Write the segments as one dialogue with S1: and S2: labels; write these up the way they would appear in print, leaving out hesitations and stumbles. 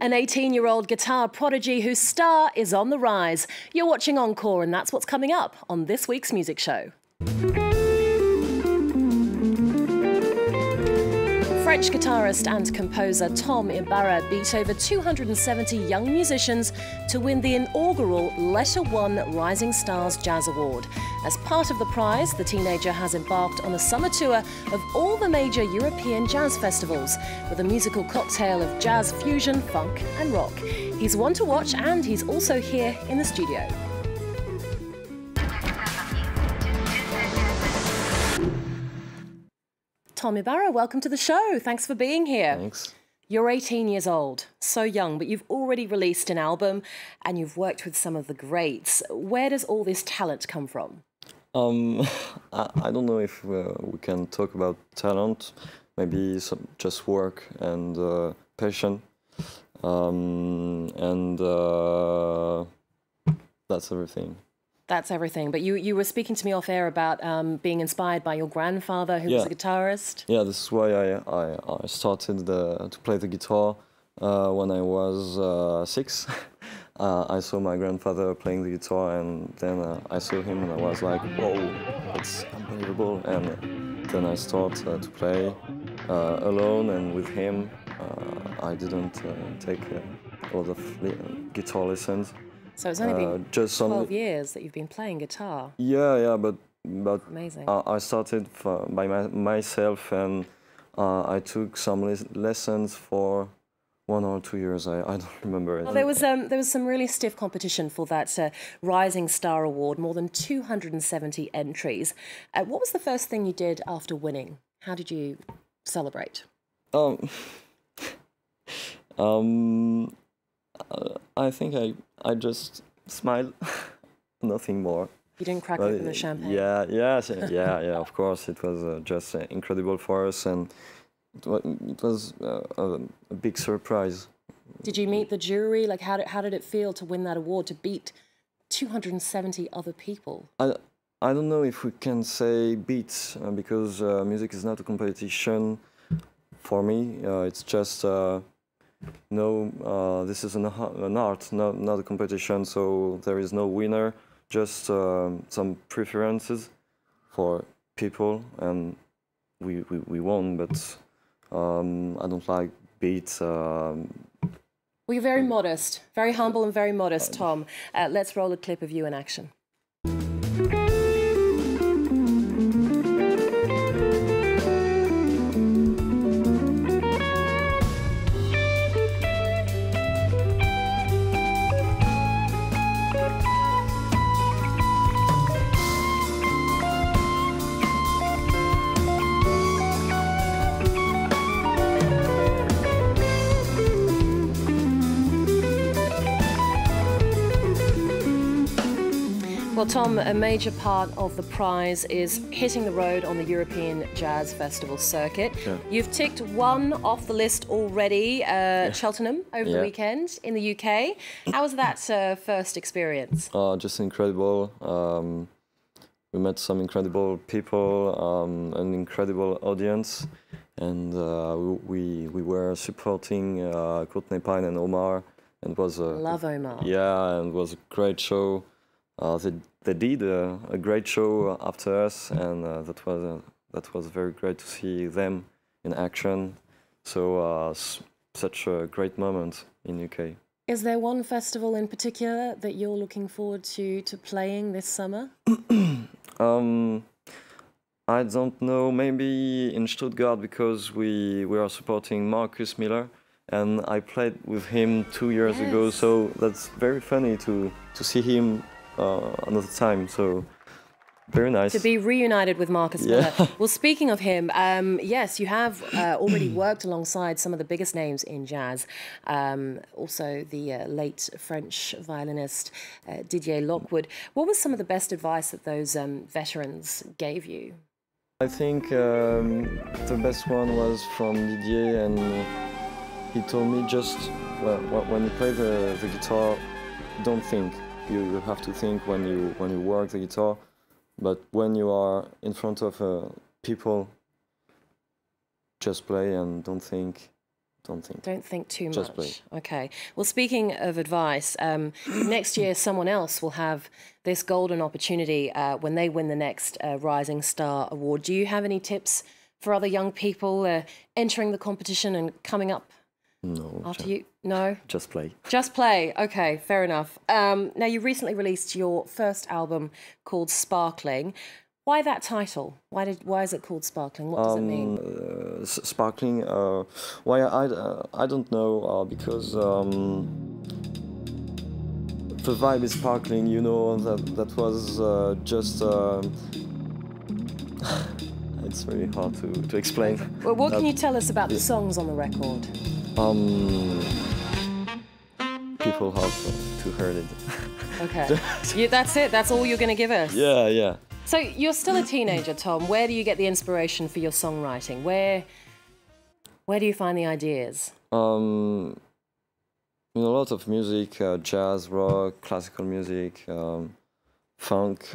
S1: An 18-year-old guitar prodigy whose star is on the rise. You're watching Encore, and that's what's coming up on this week's music show. French guitarist and composer Tom Ibarra beat over 270 young musicians to win the inaugural LetterOne Rising Stars Jazz Award. As part of the prize, the teenager has embarked on a summer tour of all the major European jazz festivals with a musical cocktail of jazz fusion, funk and rock. He's one to watch, and he's also here in the studio. Tom Ibarra, welcome to the show. Thanks for being here.
S2: Thanks.
S1: You're 18 years old, so young, but you've already released an album and you've worked with some of the greats. Where does all this talent come from?
S2: I don't know if we can talk about talent. Maybe just work and passion. That's everything.
S1: That's everything. But you were speaking to me off air about being inspired by your grandfather, who was a guitarist.
S2: Yeah, this is why I started to play the guitar when I was 6. I saw my grandfather playing the guitar, and then I saw him and I was like, whoa, it's unbelievable. And then I started to play alone and with him. I didn't take a lot of guitar lessons.
S1: So it's only been just 12 years that you've been playing guitar.
S2: Yeah, but
S1: amazing.
S2: I started by myself, and I took some lessons for 1 or 2 years. I don't remember.
S1: Well, there was some really stiff competition for that Rising Star Award. More than 270 entries. What was the first thing you did after winning? How did you celebrate?
S2: I think I just smiled, nothing more.
S1: You didn't crack open the champagne?
S2: Yeah, of course. It was just incredible for us, and it was a big surprise.
S1: Did you meet the jury? Like, how did it feel to win that award, to beat 270 other people?
S2: I don't know if we can say beat, because music is not a competition for me. It's just... No, this is an art, not a competition, so there is no winner, just some preferences for people, and we won, but I don't like beats.
S1: Well, you're very modest, very humble and very modest, Tom. Let's roll a clip of you in action. Well, Tom, a major part of the prize is hitting the road on the European Jazz Festival circuit.
S2: Yeah.
S1: You've ticked one off the list already, Cheltenham, over the weekend in the UK. How was that first experience?
S2: Just incredible. We met some incredible people, an incredible audience, and we were supporting Courtney Pine and Omar. And it was
S1: love Omar.
S2: Yeah, and it was a great show. They did a great show after us, and that was very great to see them in action. So such a great moment in UK.
S1: Is there one festival in particular that you're looking forward to playing this summer?
S2: I don't know. Maybe in Stuttgart, because we are supporting Marcus Miller, and I played with him 2 years ago. So that's very funny to see him another time, so very nice. To
S1: be reunited with Marcus Miller. Well, speaking of him, yes, you have already worked alongside some of the biggest names in jazz. Also the late French violinist Didier Lockwood. What was some of the best advice that those veterans gave you?
S2: I think the best one was from Didier, and he told me just, well, when you play the guitar, don't think. You have to think when you work the guitar, but when you are in front of people, just play and don't think. Don't
S1: think too
S2: just
S1: much.
S2: Play.
S1: Okay. Well, speaking of advice, next year someone else will have this golden opportunity when they win the next Rising Star Award. Do you have any tips for other young people entering the competition and coming up?
S2: No.
S1: After you? No?
S2: Just play.
S1: Just play. Okay, fair enough. Now, you recently released your first album called Sparkling. Why that title? Why is it called Sparkling? What does it mean?
S2: Sparkling. Why I don't know. Because the vibe is sparkling. You know that was just. It's really hard to explain.
S1: Well, what can you tell us about the songs on the record?
S2: People have to hear it.
S1: Okay. That's it? That's all you're going to give us?
S2: Yeah.
S1: So you're still a teenager, Tom. Where do you get the inspiration for your songwriting? Where do you find the ideas?
S2: In a lot of music, jazz, rock, classical music, funk.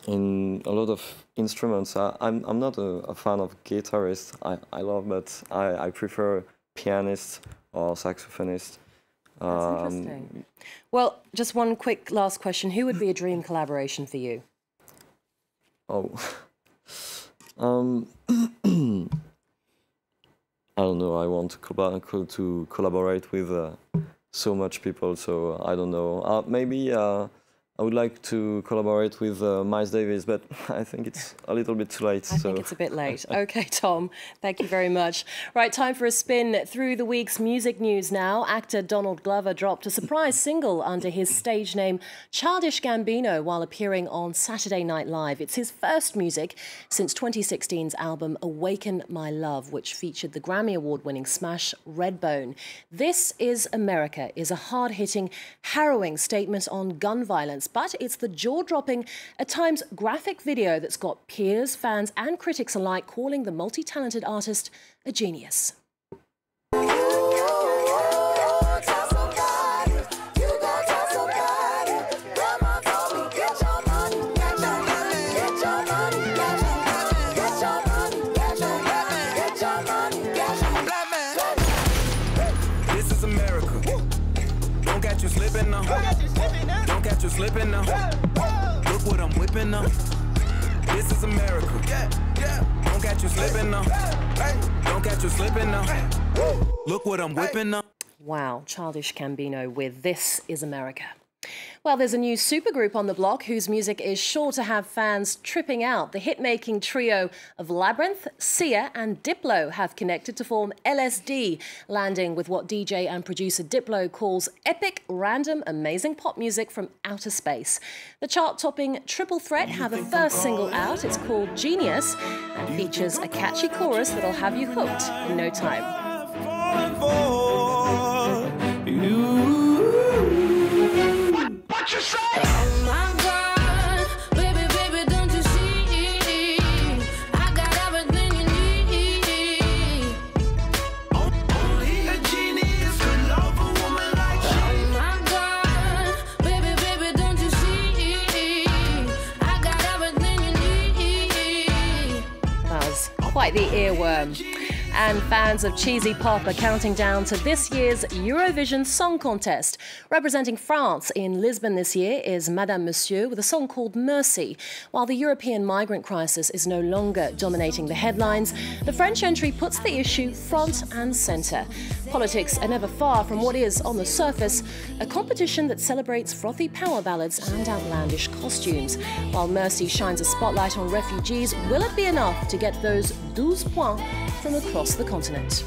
S2: In a lot of instruments. I'm not a fan of guitarist. I love, but I prefer pianist or saxophonist.
S1: That's interesting. Well, just one quick last question. Who would be a dream collaboration for you?
S2: Oh. I don't know. I want to collaborate with so much people, so I don't know. Maybe I would like to collaborate with Miles Davis, but I think it's a little bit too late.
S1: I think it's a bit late. Okay, Tom, thank you very much. Right, time for a spin through the week's music news now. Actor Donald Glover dropped a surprise single under his stage name Childish Gambino while appearing on Saturday Night Live. It's his first music since 2016's album Awaken My Love, which featured the Grammy Award-winning smash Redbone. This Is America is a hard-hitting, harrowing statement on gun violence, but it's the jaw-dropping, at times graphic video that's got peers, fans and critics alike calling the multi-talented artist a genius.
S3: This is America. Don't catch you slipping now. Don't catch you slipping now. Look what I'm whipping now. This is America. Don't catch you slipping now. Don't catch you slipping now. Look what I'm whipping now.
S1: Wow, Childish Gambino with This Is America. Well, there's a new supergroup on the block whose music is sure to have fans tripping out. The hit-making trio of Labrinth, Sia and Diplo have connected to form LSD, landing with what DJ and producer Diplo calls epic, random, amazing pop music from outer space. The chart-topping Triple Threat have a first single out. It's called Genius and features a catchy chorus that'll have you hooked in no time.
S3: What you say?
S4: Oh my God, baby, baby, don't you see? I got everything you need.
S3: Only a genius could love a woman like you.
S4: Oh my God, baby, baby, don't you see? I got everything you need.
S1: That was quite the earworm. And fans of cheesy pop are counting down to this year's Eurovision Song Contest. Representing France in Lisbon this year is Madame Monsieur with a song called Mercy. While the European migrant crisis is no longer dominating the headlines, the French entry puts the issue front and centre. Politics are never far from what is, on the surface, a competition that celebrates frothy power ballads and outlandish costumes. While Mercy shines a spotlight on refugees, will it be enough to get those 12 points from across the continent?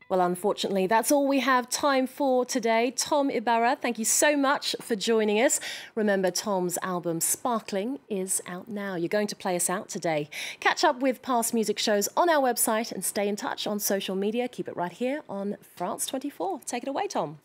S1: Well, unfortunately, that's all we have time for today. Tom Ibarra, thank you so much for joining us. Remember, Tom's album Sparkling is out now. You're going to play us out today. Catch up with past music shows on our website and stay in touch on social media. Keep it right here on France 24. Take it away, Tom.